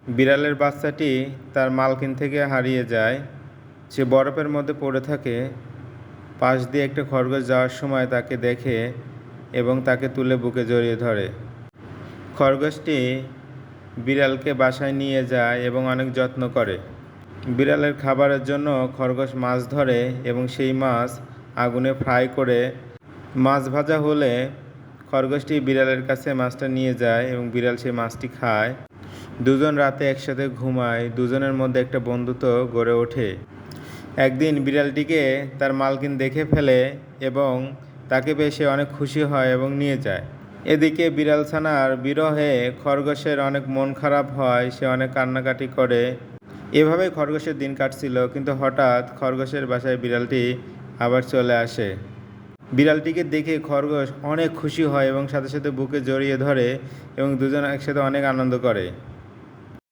বিড়ালের বাচ্চাটি তার মালকিন থেকে হারিয়ে যায়। সে বরফের মধ্যে পড়ে থাকে। পাশ দিয়ে একটা খরগোশ যাওয়ার সময় তাকে দেখে এবং তাকে তুলে বুকে জড়িয়ে ধরে। খরগোশটি বিড়ালকে বাসায় নিয়ে যায় এবং অনেক যত্ন করে। বিড়ালের খাবারের জন্য খরগোশ মাছ ধরে এবং সেই মাছ আগুনে ফ্রাই করে মাছ ভাজা হলে খরগোশটি বিড়ালের কাছে মাছটা নিয়ে যায় এবং বিড়াল সেই মাছটি খায়। দুজন রাতে একসাথে ঘুমায়। দুজনের মধ্যে একটা বন্ধুত্ব গড়ে ওঠে। একদিন বিড়ালটিকে তার মালকিন দেখে ফেলে এবং তাকে পেয়ে সে অনেক খুশি হয় এবং নিয়ে যায়। এদিকে বিড়াল ছানার বিরহে খরগোশের অনেক মন খারাপ হয়। সে অনেক কান্নাকাটি করে। এভাবেই খরগোশের দিন কাটছিল। কিন্তু হঠাৎ খরগোশের বাসায় বিড়ালটি আবার চলে আসে। বিড়ালটিকে দেখে খরগোশ অনেক খুশি হয় এবং সাথে সাথে বুকে জড়িয়ে ধরে এবং দুজন একসাথে অনেক আনন্দ করে।